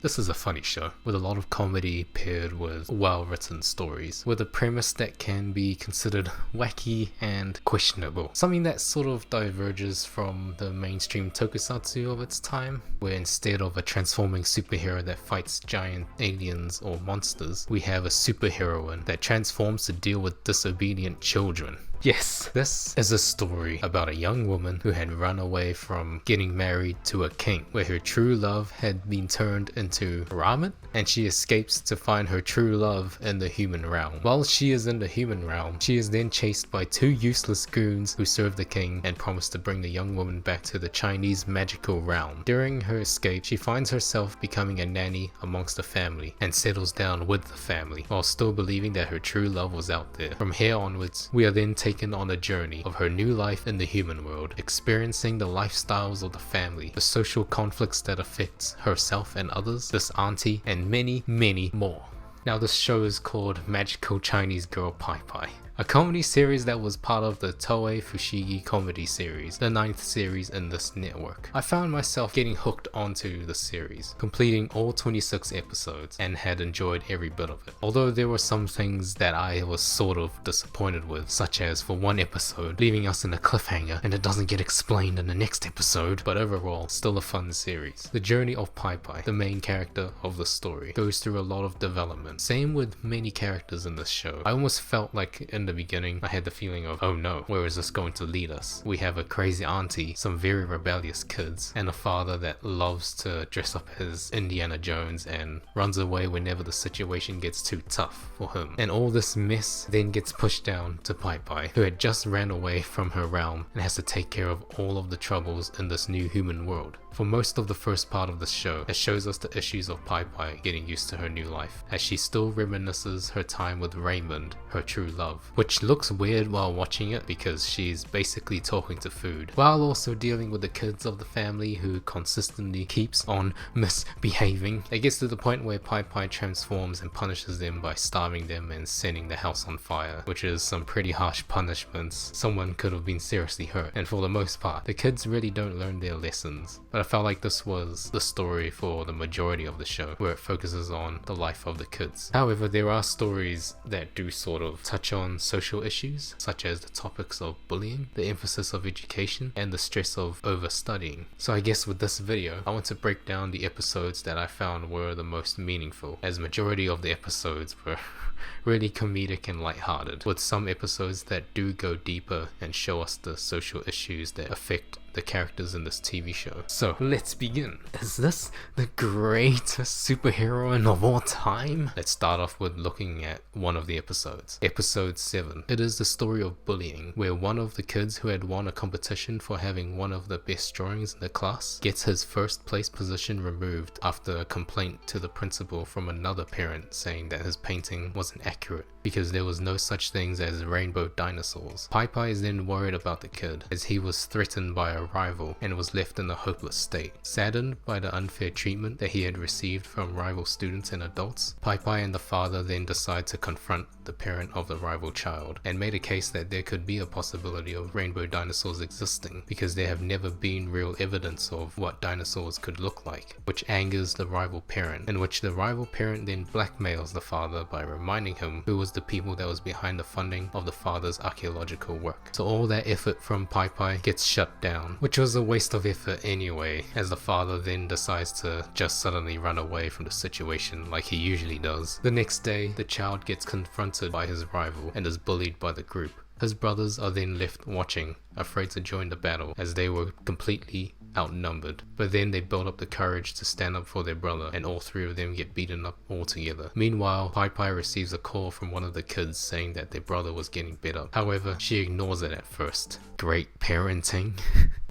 This is a funny show, with a lot of comedy paired with well-written stories, with a premise that can be considered wacky and questionable. Something that sort of diverges from the mainstream tokusatsu of its time, where instead of a transforming superhero that fights giant aliens or monsters, we have a superheroine that transforms to deal with disobedient children. Yes, this is a story about a young woman who had run away from getting married to a king, where her true love had been turned into ramen, and she escapes to find her true love in the human realm. While she is in the human realm, she is then chased by two useless goons who serve the king and promise to bring the young woman back to the Chinese magical realm. During her escape, she finds herself becoming a nanny amongst the family and settles down with the family, while still believing that her true love was out there. From here onwards, we are then taken on a journey of her new life in the human world, experiencing the lifestyles of the family, the social conflicts that affect herself and others, this auntie, and many, many more. Now this show is called Magical Chinese Girl Pai Pai, a comedy series that was part of the Toei Fushigi comedy series, the 9th series in this network. I found myself getting hooked onto the series, completing all 26 episodes, and had enjoyed every bit of it. Although there were some things that I was sort of disappointed with, such as for one episode leaving us in a cliffhanger and it doesn't get explained in the next episode, but overall still a fun series. The journey of Pai Pai, the main character of the story, goes through a lot of development. Same with many characters in this show. I almost felt like in the beginning I had the feeling of, oh no, where is this going to lead us? We have a crazy auntie, some very rebellious kids, and a father that loves to dress up as Indiana Jones and runs away whenever the situation gets too tough for him. And all this mess then gets pushed down to Pai Pai, who had just ran away from her realm and has to take care of all of the troubles in this new human world. For most of the first part of the show, it shows us the issues of Pai Pai getting used to her new life, as she still reminisces her time with Raymond, her true love, which looks weird while watching it because she's basically talking to food, while also dealing with the kids of the family who consistently keeps on misbehaving. It gets to the point where Pai Pai transforms and punishes them by starving them and setting the house on fire, which is some pretty harsh punishments. Someone could have been seriously hurt, and for the most part, the kids really don't learn their lessons. But I felt like this was the story for the majority of the show, where it focuses on the life of the kids. However, there are stories that do sort of touch on social issues, such as the topics of bullying, the emphasis of education, and the stress of overstudying. So I guess with this video, I want to break down the episodes that I found were the most meaningful, as majority of the episodes were really comedic and lighthearted, with some episodes that do go deeper and show us the social issues that affect the characters in this TV show. So let's begin. Is this the greatest superheroine of all time? Let's start off with looking at one of the episodes. Episode 7. It is the story of bullying, where one of the kids who had won a competition for having one of the best drawings in the class gets his first place position removed after a complaint to the principal from another parent saying that his painting wasn't accurate because there was no such things as rainbow dinosaurs. Pai Pai is then worried about the kid, as he was threatened by a rival and was left in a hopeless state. Saddened by the unfair treatment that he had received from rival students and adults, Pai Pai and the father then decide to confront the parent of the rival child and made a case that there could be a possibility of rainbow dinosaurs existing because there have never been real evidence of what dinosaurs could look like, which angers the rival parent, in which the rival parent then blackmails the father by reminding him who was the people that was behind the funding of the father's archaeological work. So all that effort from Pai Pai gets shut down, which was a waste of effort anyway, as the father then decides to just suddenly run away from the situation like he usually does. The next day, the child gets confronted by his rival and is bullied by the group. His brothers are then left watching, afraid to join the battle as they were completely outnumbered, but then they build up the courage to stand up for their brother, and all three of them get beaten up all together. Meanwhile, Pai Pai receives a call from one of the kids saying that their brother was getting beat up. However, she ignores it at first. Great parenting.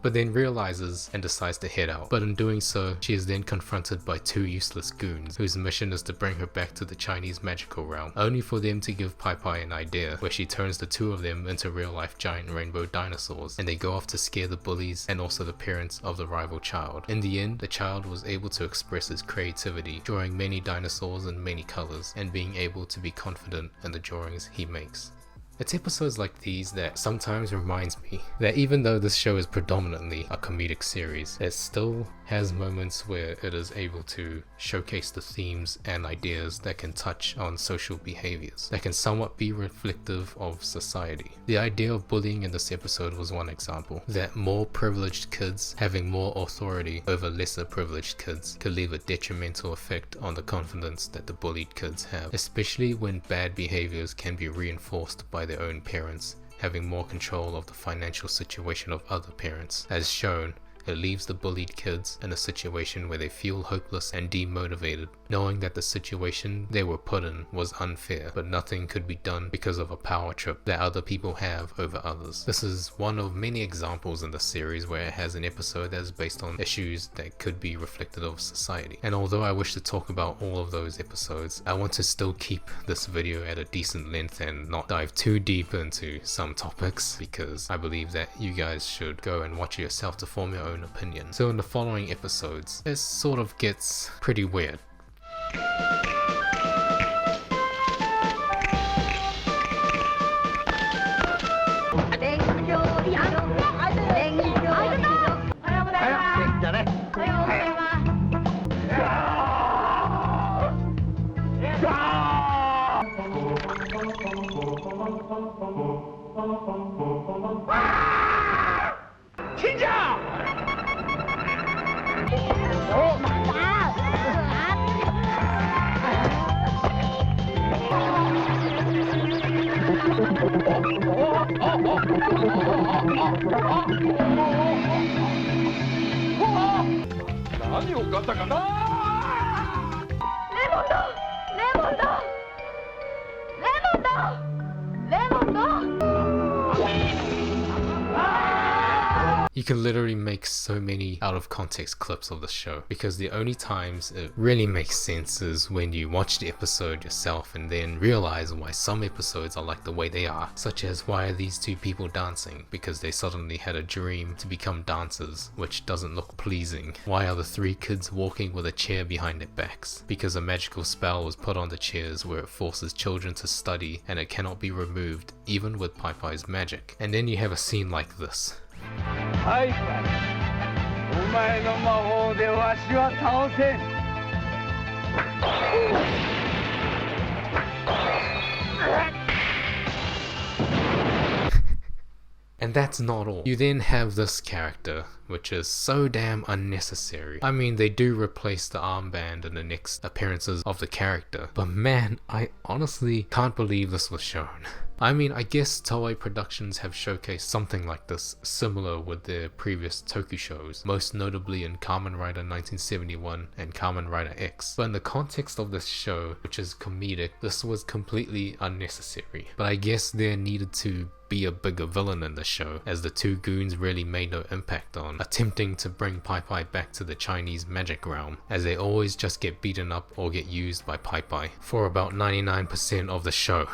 But then realizes and decides to head out. But in doing so, she is then confronted by two useless goons whose mission is to bring her back to the Chinese magical realm, only for them to give Pai Pai an idea where she turns the two of them into real life giant rainbow dinosaurs, and they go off to scare the bullies and also the parents of the rival child. In the end, the child was able to express his creativity, drawing many dinosaurs in many colors and being able to be confident in the drawings he makes. It's episodes like these that sometimes reminds me that even though this show is predominantly a comedic series, it still has moments where it is able to showcase the themes and ideas that can touch on social behaviors, that can somewhat be reflective of society. The idea of bullying in this episode was one example, that more privileged kids having more authority over lesser privileged kids could leave a detrimental effect on the confidence that the bullied kids have, especially when bad behaviors can be reinforced by their own parents having more control of the financial situation of other parents. As shown, it leaves the bullied kids in a situation where they feel hopeless and demotivated, knowing that the situation they were put in was unfair, but nothing could be done because of a power trip that other people have over others. This is one of many examples in the series where it has an episode that is based on issues that could be reflective of society. And although I wish to talk about all of those episodes, I want to still keep this video at a decent length and not dive too deep into some topics, because I believe that you guys should go and watch it yourself to form your own opinion. So in the following episodes, it sort of gets pretty weird. You can literally make so many out of context clips of the show, because the only times it really makes sense is when you watch the episode yourself and then realize why some episodes are like the way they are, such as why are these two people dancing, because they suddenly had a dream to become dancers, which doesn't look pleasing. Why are the three kids walking with a chair behind their backs, because a magical spell was put on the chairs where it forces children to study and it cannot be removed even with Pai Pai's magic. And then you have a scene like this. Pai Pai, お前の魔法でわしは倒せん。And that's not all. You then have this character, which is so damn unnecessary. I mean, they do replace the armband in the next appearances of the character, but man, I honestly can't believe this was shown. I mean, I guess Toei Productions have showcased something like this similar with their previous Toku shows, most notably in Kamen Rider 1971 and Kamen Rider X. But in the context of this show, which is comedic, this was completely unnecessary. But I guess there needed to be a bigger villain in the show, as the two goons really made no impact on attempting to bring Pai Pai back to the Chinese magic realm, as they always just get beaten up or get used by Pai Pai for about 99% of the show.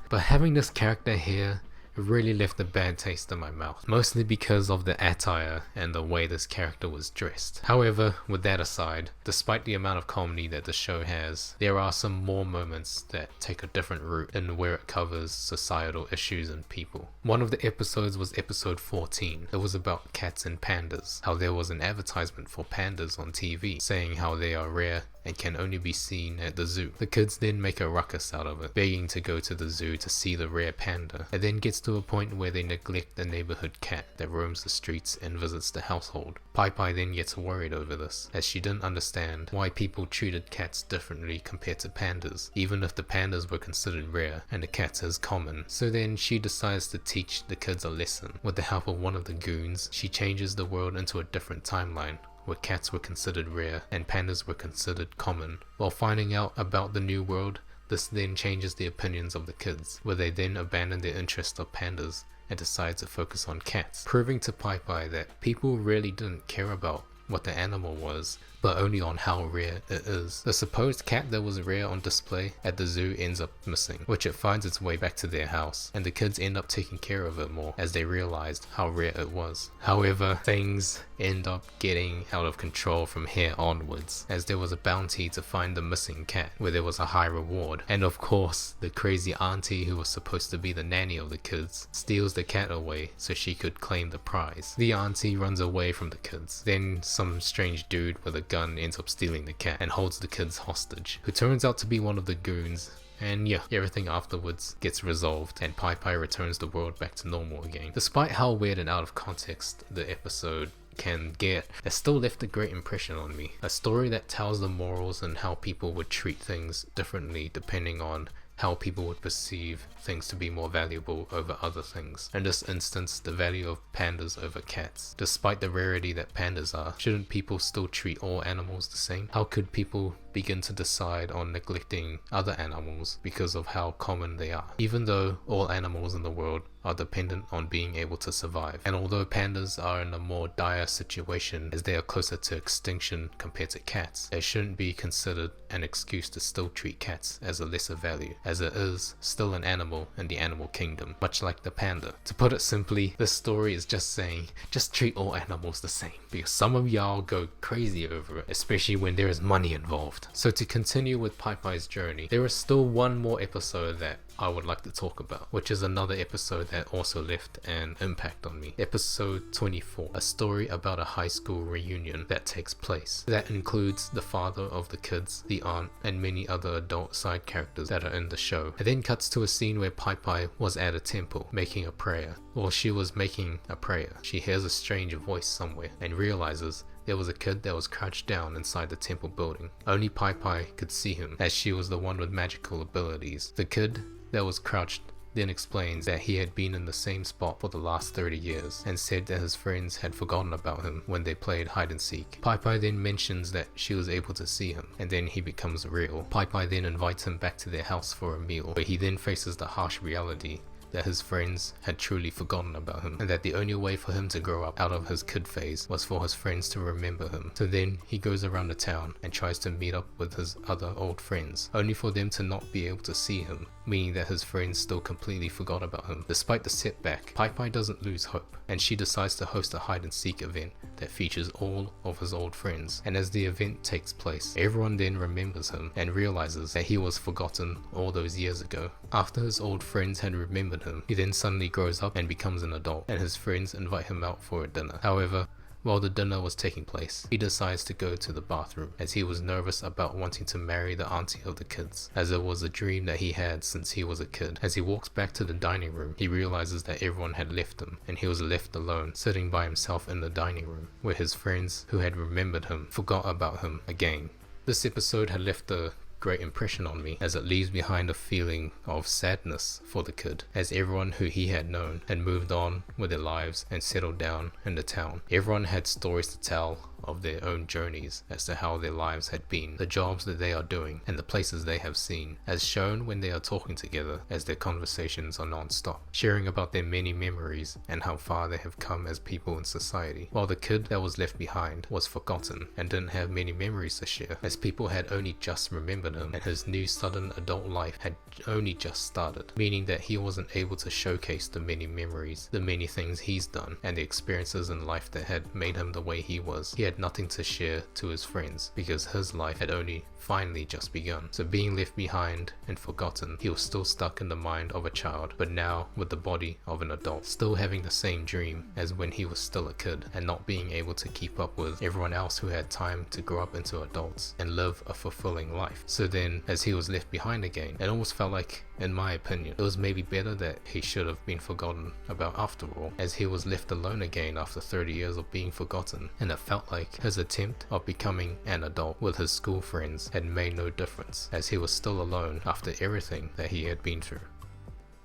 But having this character here really left a bad taste in my mouth, mostly because of the attire and the way this character was dressed. However, with that aside, despite the amount of comedy that the show has, there are some more moments that take a different route in where it covers societal issues and people. One of the episodes was episode 14. It was about cats and pandas, how there was an advertisement for pandas on TV saying how they are rare and can only be seen at the zoo. The kids then make a ruckus out of it, begging to go to the zoo to see the rare panda. It then gets to a point where they neglect the neighborhood cat that roams the streets and visits the household. Pai Pai then gets worried over this, as she didn't understand why people treated cats differently compared to pandas, even if the pandas were considered rare and the cats as common. So then she decides to teach the kids a lesson. With the help of one of the goons, she changes the world into a different timeline, where cats were considered rare and pandas were considered common. While finding out about the new world, this then changes the opinions of the kids, where they then abandon their interest of pandas and decide to focus on cats, proving to Pai Pai that people really didn't care about what the animal was, but only on how rare it is. The supposed cat that was rare on display at the zoo ends up missing, which it finds its way back to their house, and the kids end up taking care of it more as they realized how rare it was. However, things end up getting out of control from here onwards, as there was a bounty to find the missing cat where there was a high reward, and of course the crazy auntie who was supposed to be the nanny of the kids steals the cat away so she could claim the prize. The auntie runs away from the kids, then some strange dude with a gun ends up stealing the cat and holds the kids hostage, who turns out to be one of the goons. And yeah, everything afterwards gets resolved and Pai Pai returns the world back to normal again. Despite how weird and out of context the episode can get, it still left a great impression on me. A story that tells the morals and how people would treat things differently depending on how people would perceive things to be more valuable over other things. In this instance, the value of pandas over cats. Despite the rarity that pandas are, shouldn't people still treat all animals the same? How could people begin to decide on neglecting other animals because of how common they are? Even though all animals in the world are dependent on being able to survive, and although pandas are in a more dire situation as they are closer to extinction compared to cats, it shouldn't be considered an excuse to still treat cats as a lesser value, as it is still an animal in the animal kingdom, much like the panda. To put it simply, this story is just saying, just treat all animals the same, because some of y'all go crazy over it, especially when there is money involved. So to continue with Pai Pai's journey, there is still one more episode that I would like to talk about, which is another episode that also left an impact on me. Episode 24, a story about a high school reunion that takes place. That includes the father of the kids, the aunt, and many other adult side characters that are in the show. It then cuts to a scene where Pai Pai was at a temple making a prayer. While she was making a prayer, she hears a strange voice somewhere and realizes there was a kid that was crouched down inside the temple building. Only Pai Pai could see him, as she was the one with magical abilities. The kid that was crouched then explains that he had been in the same spot for the last 30 years and said that his friends had forgotten about him when they played hide and seek. Pai Pai then mentions that she was able to see him, and then he becomes real. Pai Pai then invites him back to their house for a meal, where he then faces the harsh reality that his friends had truly forgotten about him, and that the only way for him to grow up out of his kid phase was for his friends to remember him. So then he goes around the town and tries to meet up with his other old friends, only for them to not be able to see him, meaning that his friends still completely forgot about him. Despite the setback, Pai Pai doesn't lose hope, and she decides to host a hide and seek event that features all of his old friends. And as the event takes place, everyone then remembers him and realizes that he was forgotten all those years ago. After his old friends had remembered him, he then suddenly grows up and becomes an adult, and his friends invite him out for a dinner. However, while the dinner was taking place, he decides to go to the bathroom, as he was nervous about wanting to marry the auntie of the kids, as it was a dream that he had since he was a kid. As he walks back to the dining room, he realizes that everyone had left him, and he was left alone, sitting by himself in the dining room, where his friends who had remembered him forgot about him again. This episode had left a great impression on me, as it leaves behind a feeling of sadness for the kid, as everyone who he had known had moved on with their lives and settled down in the town. Everyone had stories to tell of their own journeys as to how their lives had been, the jobs that they are doing, and the places they have seen, as shown when they are talking together, as their conversations are non-stop, sharing about their many memories and how far they have come as people in society. While the kid that was left behind was forgotten and didn't have many memories to share, as people had only just remembered him, and his new sudden adult life had only just started, meaning that he wasn't able to showcase the many memories, the many things he's done, and the experiences in life that had made him the way he was. He had nothing to share to his friends because his life had only finally just begun. So being left behind and forgotten, he was still stuck in the mind of a child, but now with the body of an adult, still having the same dream as when he was still a kid, and not being able to keep up with everyone else who had time to grow up into adults and live a fulfilling life. So then, as he was left behind again, it almost felt like, in my opinion, it was maybe better that he should have been forgotten about after all, as he was left alone again after 30 years of being forgotten, and it felt like his attempt of becoming an adult with his school friends had made no difference, as he was still alone after everything that he had been through.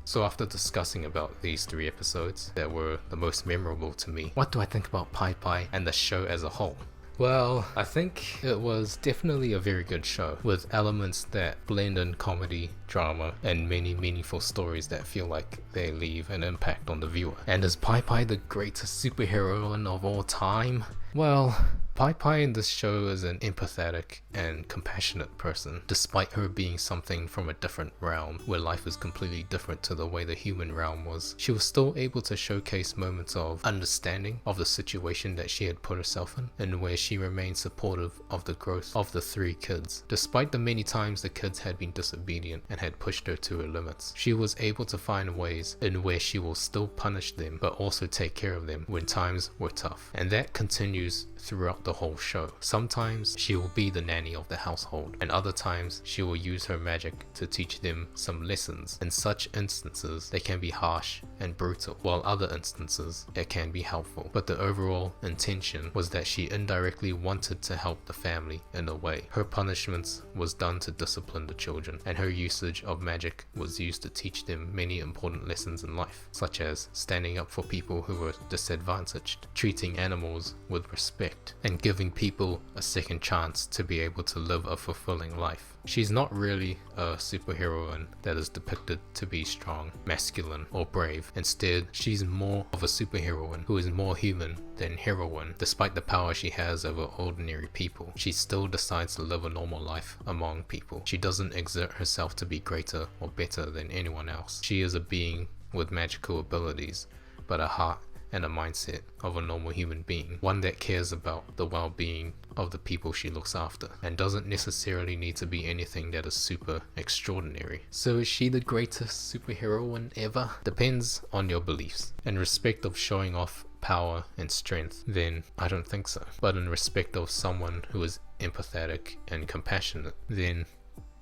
So after discussing about these 3 episodes that were the most memorable to me, what do I think about Pai Pai and the show as a whole? Well, I think it was definitely a very good show, with elements that blend in comedy, drama, and many meaningful stories that feel like they leave an impact on the viewer. And is Pai Pai the greatest superheroine of all time? Well, Pai Pai in this show is an empathetic and compassionate person. Despite her being something from a different realm, where life is completely different to the way the human realm was, she was still able to showcase moments of understanding of the situation that she had put herself in, and where she remained supportive of the growth of the 3 kids. Despite the many times the kids had been disobedient and had pushed her to her limits, she was able to find ways in where she will still punish them but also take care of them when times were tough. And that continues throughout the whole show. Sometimes she will be the nanny of the household, and other times she will use her magic to teach them some lessons. In such instances, they can be harsh and brutal, while other instances, it can be helpful. But the overall intention was that she indirectly wanted to help the family in a way. Her punishments was done to discipline the children, and her usage of magic was used to teach them many important lessons in life, such as standing up for people who were disadvantaged, treating animals with respect, and giving people a second chance to be able to live a fulfilling life. She's not really a superheroine that is depicted to be strong, masculine, or brave. Instead, she's more of a superheroine who is more human than heroine. Despite the power she has over ordinary people, she still decides to live a normal life among people. She doesn't exert herself to be greater or better than anyone else. She is a being with magical abilities, but a heart and a mindset of a normal human being, one that cares about the well-being of the people she looks after, and doesn't necessarily need to be anything that is super extraordinary. So is she the greatest superheroine ever? Depends on your beliefs. In respect of showing off power and strength, then I don't think so. But in respect of someone who is empathetic and compassionate, then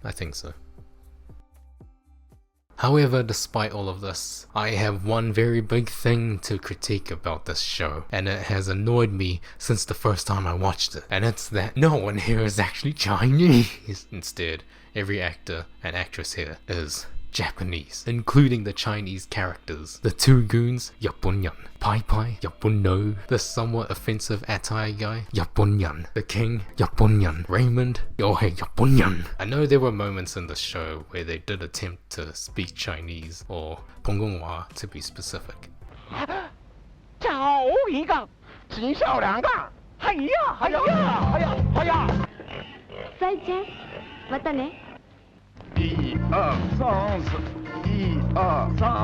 I think so. However, despite all of this, I have one very big thing to critique about this show, and it has annoyed me since the first time I watched it, and it's that no one here is actually Chinese. Instead, every actor and actress here is Japanese, including the Chinese characters. The 2 goons, Yapunyan. Pai Pai, Yapunno. The somewhat offensive attire guy, Yapunyan. The king, Yapunyan. Raymond, Yohei Yapunyan. I know there were moments in the show where they did attempt to speak Chinese, or Ponggonghua to be specific. 找一个，极少两个，哎呀，哎呀，哎呀，哎呀！再见，またね。1、2、3、4、1、2、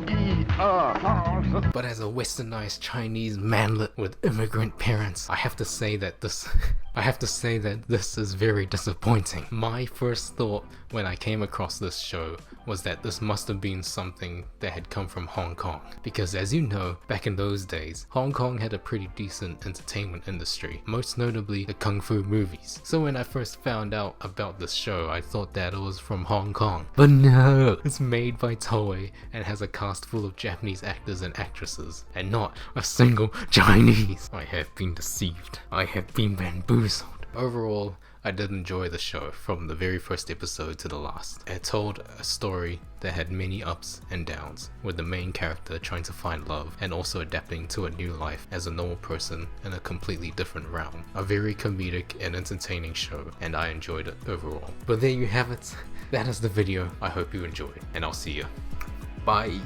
3、4、1、2、3、4。 But as a westernized Chinese manlet with immigrant parents, I have to say that this is very disappointing. My first thought when I came across this show was that this must have been something that had come from Hong Kong, because as you know, back in those days, Hong Kong had a pretty decent entertainment industry, most notably the kung fu movies. So when I first found out about this show, I thought that it was from Hong Kong. But no, it's made by Toei and has a cast full of Japanese actors and actresses, and not a single Chinese. I have been deceived. I have been bamboozled. Overall, I did enjoy the show from the very first episode to the last. It told a story that had many ups and downs, with the main character trying to find love and also adapting to a new life as a normal person in a completely different realm. A very comedic and entertaining show, and I enjoyed it overall. But there you have it. That is the video. I hope you enjoyed, and I'll see you. Bye.